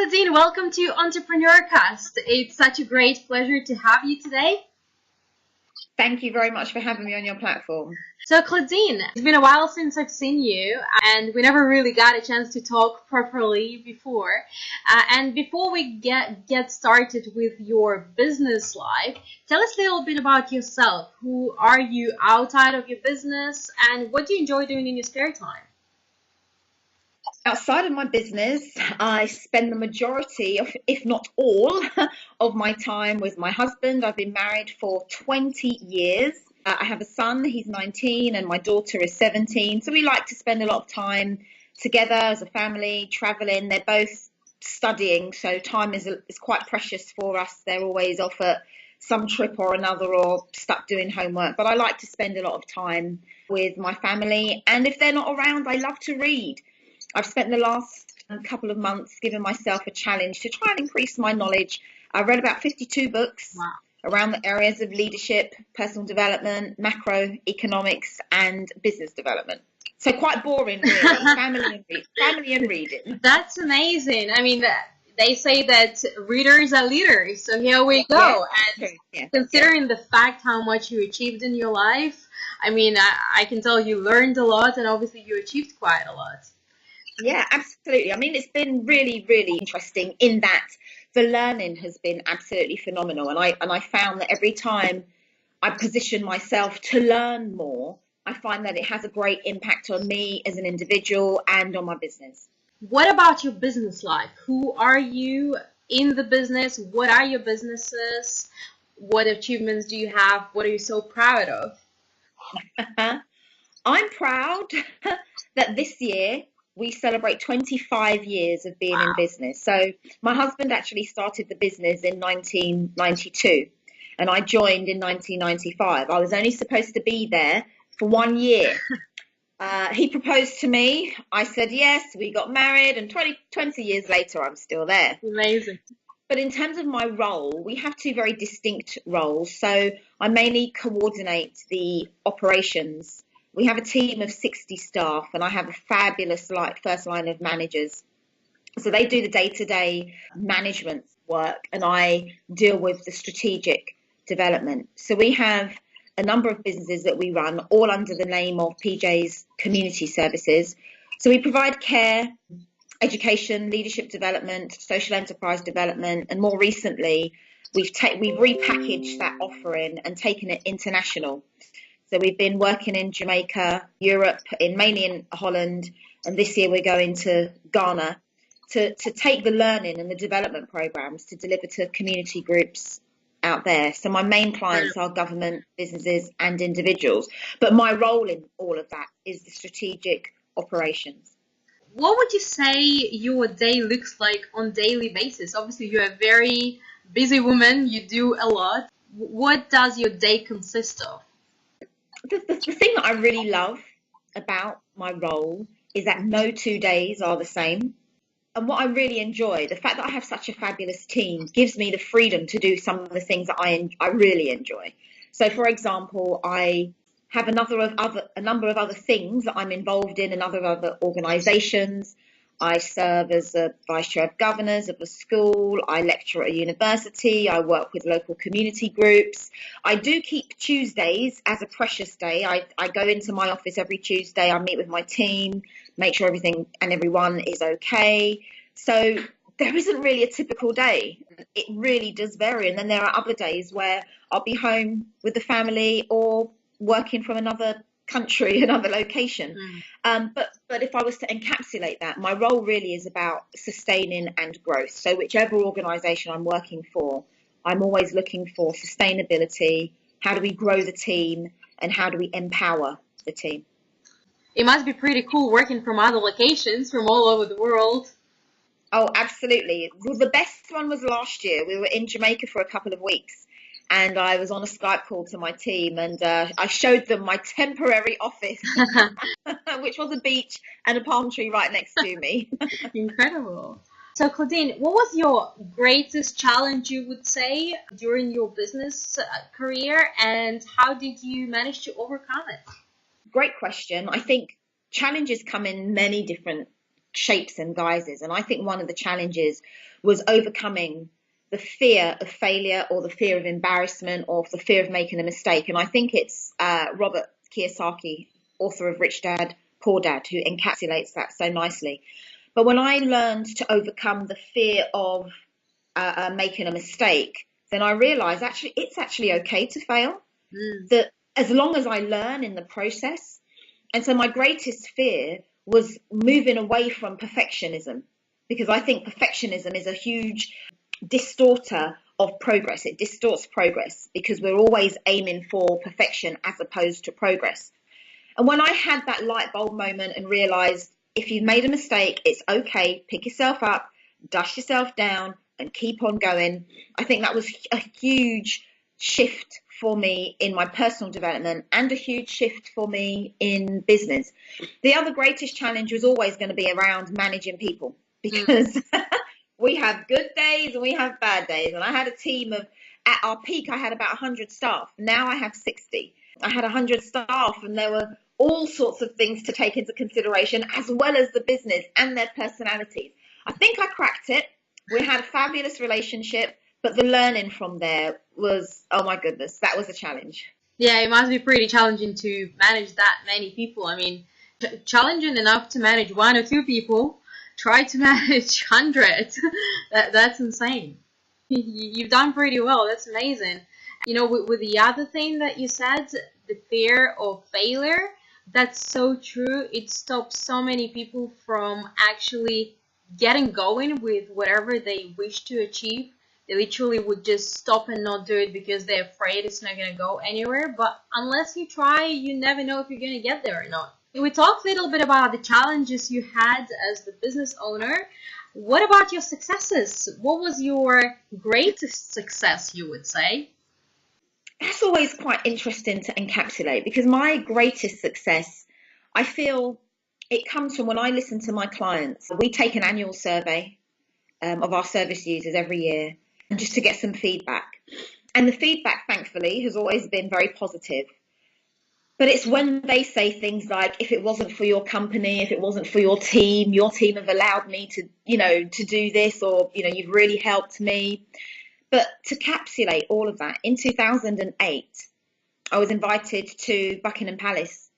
Claudine, welcome to Entrepreneurcast. It's such a great pleasure to have you today. Thank you very much for having me on your platform. So Claudine, it's been a while since I've seen you and we never really got a chance to talk properly before. And before we get started with your business life, tell us a little bit about yourself. Who are you outside of your business and what do you enjoy doing in your spare time? Outside of my business, I spend the majority of, if not all, of my time with my husband. I've been married for 20 years. I have a son, he's 19, and my daughter is 17. So we like to spend a lot of time together as a family, traveling. They're both studying, so time is quite precious for us. They're always off at some trip or another or stuck doing homework. But I like to spend a lot of time with my family. And if they're not around, I love to read. I've spent the last couple of months giving myself a challenge to try and increase my knowledge. I've read about 52 books. Wow. Around the areas of leadership, personal development, macroeconomics, and business development. So quite boring, really. family and reading. That's amazing. I mean, they say that readers are leaders. So here we go. And considering the fact how much you achieved in your life, I mean, I can tell you learned a lot and obviously you achieved quite a lot. Yeah, absolutely. I mean, it's been really, really interesting in that the learning has been absolutely phenomenal. And I found that every time I position myself to learn more, I find that it has a great impact on me as an individual and on my business. What about your business life? Who are you in the business? What are your businesses? What achievements do you have? What are you so proud of? I'm proud that this year we celebrate 25 years of being in business. So my husband actually started the business in 1992 and I joined in 1995. I was only supposed to be there for 1 year. He proposed to me. I said yes. We got married and 20 years later, I'm still there. Amazing. But in terms of my role, we have two very distinct roles. So I mainly coordinate the operations. We have a team of 60 staff and I have a fabulous first line of managers. So they do the day-to-day management work and I deal with the strategic development. So we have a number of businesses that we run all under the name of PJS Community Services. So we provide care, education, leadership development, social enterprise development, and more recently, we've repackaged that offering and taken it international. So we've been working in Jamaica, Europe, mainly in Holland, and this year we're going to Ghana to take the learning and the development programs to deliver to community groups out there. So my main clients are government, businesses, and individuals. But my role in all of that is the strategic operations. What would you say your day looks like on a daily basis? Obviously, you're a very busy woman. You do a lot. What does your day consist of? The thing that I really love about my role is that no 2 days are the same. And what I really enjoy, the fact that I have such a fabulous team gives me the freedom to do some of the things that I really enjoy. So, for example, I have a number of other things that I'm involved in other organisations. I serve as a vice chair of governors of a school. I lecture at a university. I work with local community groups. I do keep Tuesdays as a precious day. I go into my office every Tuesday. I meet with my team, make sure everything and everyone is okay. So there isn't really a typical day. It really does vary. And then there are other days where I'll be home with the family or working from another country, another location. But if I was to encapsulate that, my role really is about sustaining and growth. So whichever organisation I'm working for, I'm always looking for sustainability. How do we grow the team and how do we empower the team? It must be pretty cool working from other locations from all over the world. Oh, absolutely. Well, the best one was last year. We were in Jamaica for a couple of weeks. And I was on a Skype call to my team and I showed them my temporary office, which was a beach and a palm tree right next to me. Incredible. So Claudine, what was your greatest challenge, you would say, during your business career and how did you manage to overcome it? Great question. I think challenges come in many different shapes and guises. And I think one of the challenges was overcoming the fear of failure or the fear of embarrassment or the fear of making a mistake. And I think it's Robert Kiyosaki, author of Rich Dad, Poor Dad, who encapsulates that so nicely. But when I learned to overcome the fear of making a mistake, then I realized actually it's actually okay to fail. That as long as I learn in the process. And so my greatest fear was moving away from perfectionism, because I think perfectionism is a huge distorter of progress. It distorts progress because we're always aiming for perfection as opposed to progress. And when I had that light bulb moment and realized if you've made a mistake, it's okay, pick yourself up, dust yourself down and keep on going. I think that was a huge shift for me in my personal development and a huge shift for me in business. The other greatest challenge was always going to be around managing people, because we have good days and we have bad days. And I had a team of, at our peak, I had about 100 staff. Now I have 60. I had 100 staff and there were all sorts of things to take into consideration, as well as the business and their personalities. I think I cracked it. We had a fabulous relationship. But the learning from there was, oh my goodness, that was a challenge. Yeah, it must be pretty challenging to manage that many people. I mean, challenging enough to manage 1 or 2 people. Try to manage 100. That's insane. You've done pretty well. That's amazing. You know, with the other thing that you said, the fear of failure, that's so true. It stops so many people from actually getting going with whatever they wish to achieve. They literally would just stop and not do it because they're afraid it's not going to go anywhere. But unless you try, you never know if you're going to get there or not. We talked a little bit about the challenges you had as the business owner. What about your successes? What was your greatest success, you would say? That's always quite interesting to encapsulate, because my greatest success, I feel it comes from when I listen to my clients. We take an annual survey of our service users every year, and just to get some feedback. And the feedback, thankfully, has always been very positive. But it's when they say things like, if it wasn't for your company, if it wasn't for your team have allowed me to, to do this, or, you've really helped me. But to encapsulate all of that, in 2008, I was invited to Buckingham Palace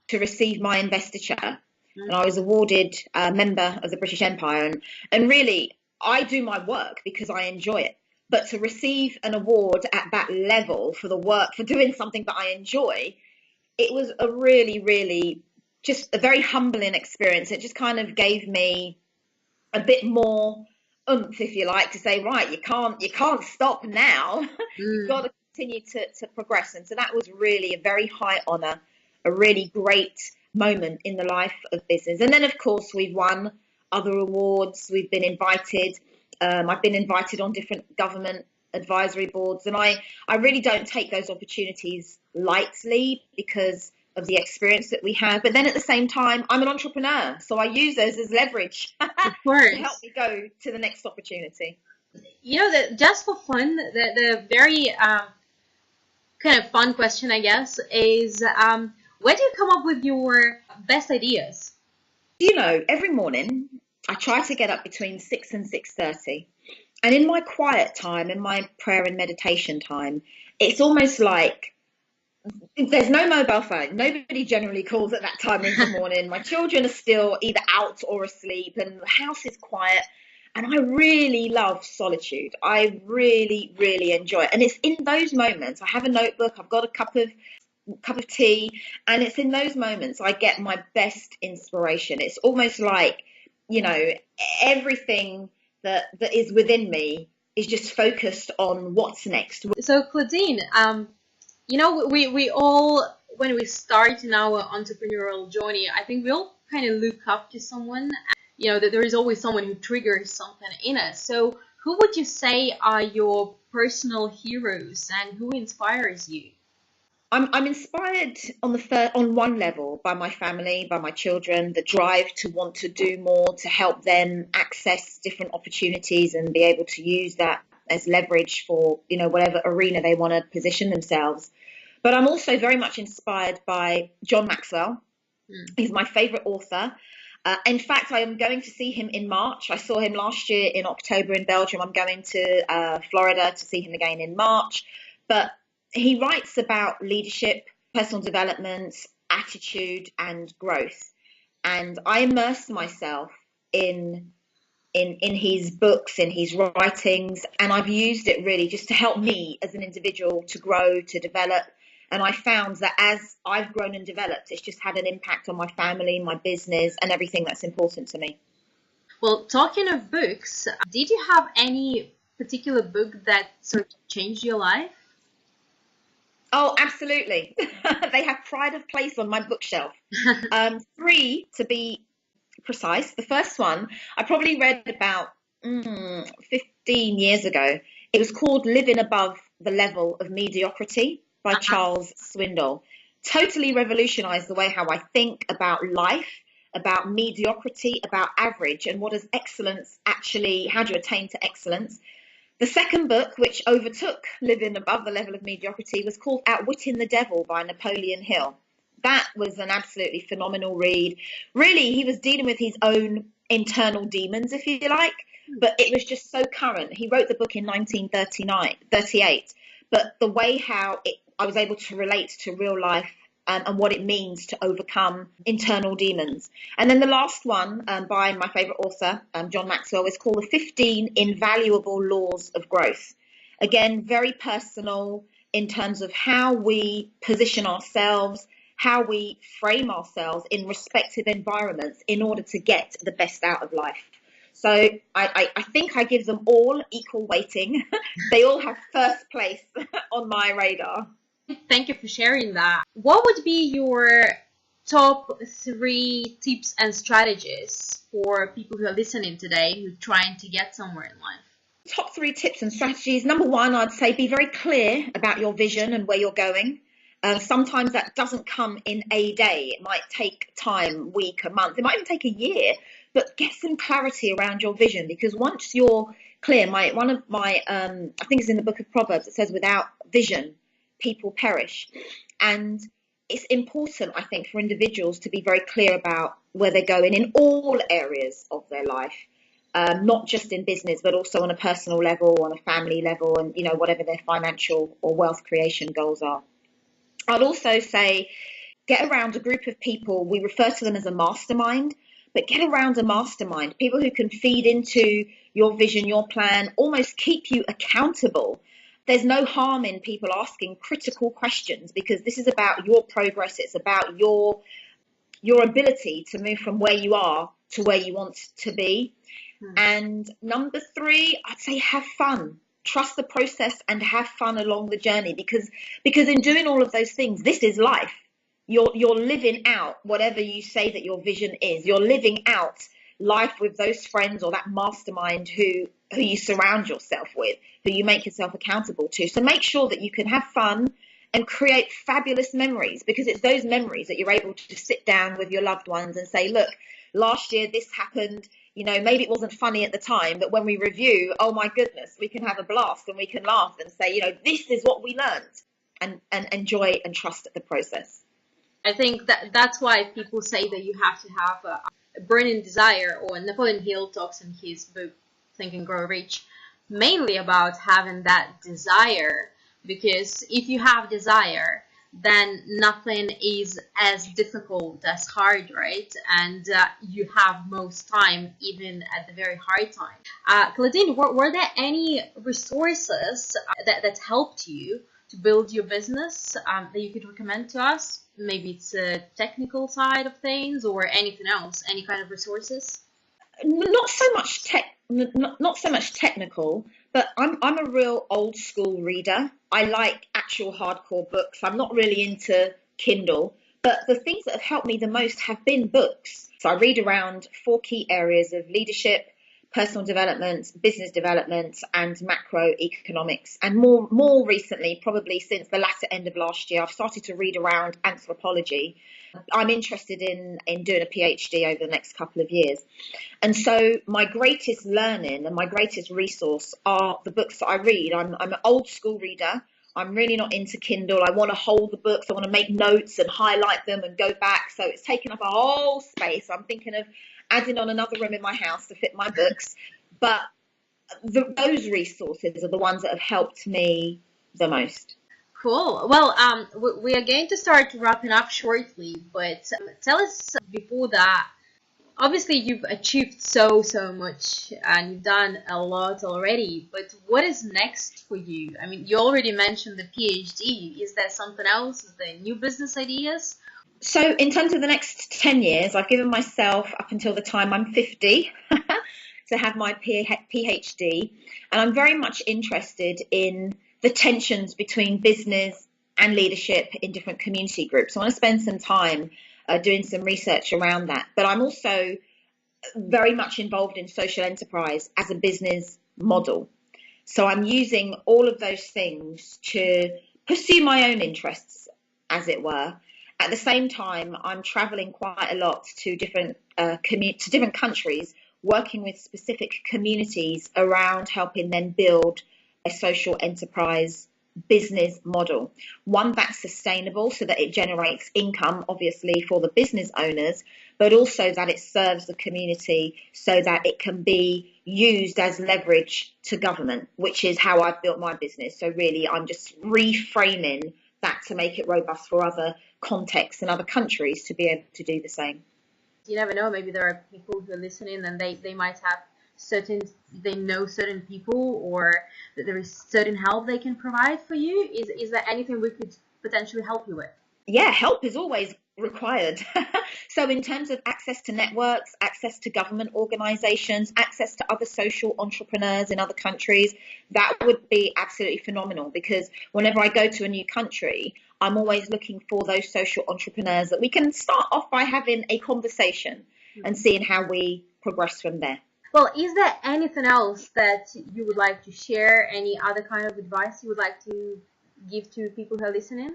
to receive my investiture. And I was awarded a member of the British Empire. And really, I do my work because I enjoy it. But to receive an award at that level for the work, for doing something that I enjoy, it was a really, really just a very humbling experience. It just kind of gave me a bit more oomph, if you like, to say, right, you can't stop now. You've got to continue to progress. And so that was really a very high honor, a really great moment in the life of business. And then, of course, we've won other awards. We've been invited. I've been invited on different government advisory boards, and I really don't take those opportunities lightly because of the experience that we have. But then at the same time, I'm an entrepreneur, so I use those as leverage to help me go to the next opportunity. You know, just for fun, the very kind of fun question, I guess, is where do you come up with your best ideas? Every morning I try to get up between 6 and 6:30. And in my quiet time, in my prayer and meditation time, it's almost like there's no mobile phone. Nobody generally calls at that time in the morning. My children are still either out or asleep, and the house is quiet. And I really love solitude. I really, really enjoy it. And it's in those moments, I have a notebook, I've got a cup of tea, and it's in those moments I get my best inspiration. It's almost like, everything that is within me is just focused on what's next. So Claudine, we all, when we start in our entrepreneurial journey, I think we all kind of look up to someone. That there is always someone who triggers something in us. So who would you say are your personal heroes and who inspires you? I'm inspired on one level by my family, by my children, the drive to want to do more, to help them access different opportunities and be able to use that as leverage for, whatever arena they want to position themselves. But I'm also very much inspired by John Maxwell. He's my favorite author. In fact, I am going to see him in March. I saw him last year in October in Belgium. I'm going to Florida to see him again in March. But he writes about leadership, personal development, attitude, and growth. And I immerse myself in his books, in his writings, and I've used it really just to help me as an individual to grow, to develop. And I found that as I've grown and developed, it's just had an impact on my family, my business, and everything that's important to me. Well, talking of books, did you have any particular book that sort of changed your life? Oh, absolutely. They have pride of place on my bookshelf. Three, to be precise. The first one I probably read about 15 years ago. It was called Living Above the Level of Mediocrity by Charles Swindoll. Totally revolutionized the way how I think about life, about mediocrity, about average, and what is excellence actually, how do you attain to excellence. The second book, which overtook Living Above the Level of Mediocrity, was called Outwitting the Devil by Napoleon Hill. That was an absolutely phenomenal read. Really, he was dealing with his own internal demons, if you like, but it was just so current. He wrote the book in 1938, but the way how I was able to relate to real life and what it means to overcome internal demons. And then the last one by my favourite author, John Maxwell, is called The 15 Invaluable Laws of Growth. Again, very personal in terms of how we position ourselves, how we frame ourselves in respective environments in order to get the best out of life. So I think I give them all equal weighting. They all have first place on my radar. Thank you for sharing that. What would be your top 3 tips and strategies for people who are listening today who are trying to get somewhere in life? Top 3 tips and strategies. Number 1, I'd say be very clear about your vision and where you're going. Sometimes that doesn't come in a day. It might take time, week, a month. It might even take a year. But get some clarity around your vision, because once you're clear, I think it's in the book of Proverbs, it says, without vision, people perish. And it's important, I think, for individuals to be very clear about where they're going in all areas of their life, not just in business, but also on a personal level, on a family level, and, whatever their financial or wealth creation goals are. I'd also say get around a group of people. We refer to them as a mastermind, but get around a mastermind, people who can feed into your vision, your plan, almost keep you accountable. There's no harm in people asking critical questions, because this is about your progress. It's about your ability to move from where you are to where you want to be. And number 3, I'd say have fun. Trust the process and have fun along the journey, because in doing all of those things, this is life. You're living out whatever you say that your vision is. You're living out life with those friends or that mastermind who you surround yourself with, who you make yourself accountable to. So make sure that you can have fun and create fabulous memories, because it's those memories that you're able to sit down with your loved ones and say, look, last year this happened. Maybe it wasn't funny at the time, but when we review, oh my goodness, we can have a blast and we can laugh and say, this is what we learned, and enjoy and trust the process. I think that's why people say that you have to have a burning desire, or Napoleon Hill talks in his book, Think and Grow Rich, mainly about having that desire, because if you have desire, then nothing is as difficult as hard, right? And you have most time, even at the very hard time. Claudine, were there any resources that helped you to build your business that you could recommend to us? Maybe it's a technical side of things or anything else, any kind of resources? Not so much technical, but I'm a real old school reader. I like actual hardcore books. I'm not really into Kindle, but the things that have helped me the most have been books. So I read around 4 key areas of leadership, personal development, business development, and macroeconomics. And more recently, probably since the latter end of last year, I've started to read around anthropology. I'm interested in doing a PhD over the next couple of years. And so my greatest learning and my greatest resource are the books that I read. I'm an old school reader. I'm really not into Kindle. I want to hold the books. I want to make notes and highlight them and go back. So it's taken up a whole space. I'm thinking of adding on another room in my house to fit my books. But those resources are the ones that have helped me the most. Cool. Well, we are going to start wrapping up shortly, but tell us before that. Obviously, you've achieved so much and you've done a lot already, but what is next for you? I mean, you already mentioned the PhD. Is there something else? Is there new business ideas? So in terms of the next 10 years, I've given myself up until the time I'm 50 to have my PhD. And I'm very much interested in the tensions between business and leadership in different community groups. I want to spend some time doing some research around that. But I'm also very much involved in social enterprise as a business model. So I'm using all of those things to pursue my own interests, as it were. At the same time, I'm traveling quite a lot to different different countries, working with specific communities around helping them build a social enterprise business model, one that's sustainable so that it generates income, obviously, for the business owners, but also that it serves the community so that it can be used as leverage to government, which is how I've built my business. So really, I'm just reframing that to make it robust for other contexts and other countries to be able to do the same. You never know, maybe there are people who are listening and they might have they know certain people, or that there is certain help they can provide for you. Is there anything we could potentially help you with? Yeah, help is always required. So in terms of access to networks, access to government organizations, access to other social entrepreneurs in other countries, that would be absolutely phenomenal, because whenever I go to a new country, I'm always looking for those social entrepreneurs that we can start off by having a conversation and seeing how we progress from there. Well, is there anything else that you would like to share? Any other kind of advice you would like to give to people who are listening?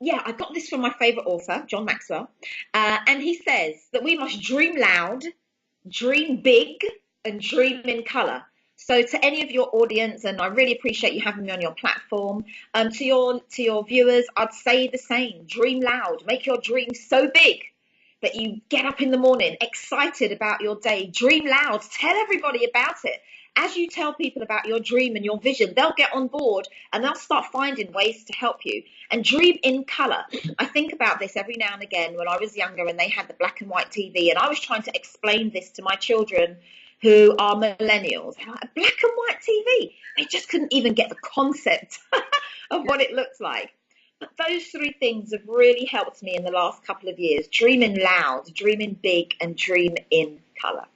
Yeah, I got this from my favorite author, John Maxwell, and he says that we must dream loud, dream big, and dream in color. So to any of your audience, and I really appreciate you having me on your platform, to your viewers, I'd say the same. Dream loud, make your dreams so big that you get up in the morning excited about your day. Dream loud, tell everybody about it. As you tell people about your dream and your vision, they'll get on board and they'll start finding ways to help you. And dream in color. I think about this every now and again when I was younger and they had the black and white TV, and I was trying to explain this to my children who are millennials. Like, black and white TV. They just couldn't even get the concept of what it looks like. But those three things have really helped me in the last couple of years. Dreaming loud, dreaming big, and dream in color.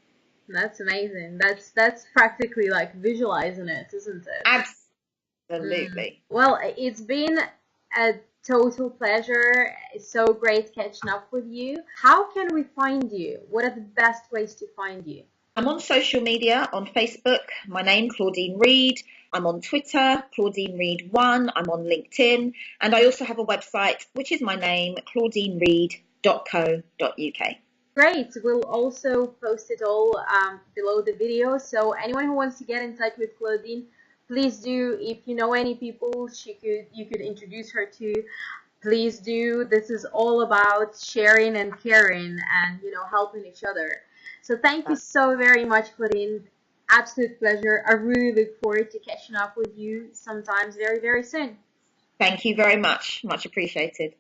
That's amazing. That's practically like visualizing it, isn't it? Absolutely. Well, it's been a total pleasure. It's so great catching up with you. How can we find you? What are the best ways to find you? I'm on social media, on Facebook, my name, Claudine Reid. I'm on Twitter, Claudine Reid 1. I'm on LinkedIn. And I also have a website, which is my name, claudinereid.co.uk. Great. We'll also post it all below the video. So anyone who wants to get in touch with Claudine, please do. If you know any people you could introduce her to, please do. This is all about sharing and caring and, helping each other. So thank you so very much, Claudine. Absolute pleasure. I really look forward to catching up with you sometimes very, very soon. Thank you very much. Much appreciated.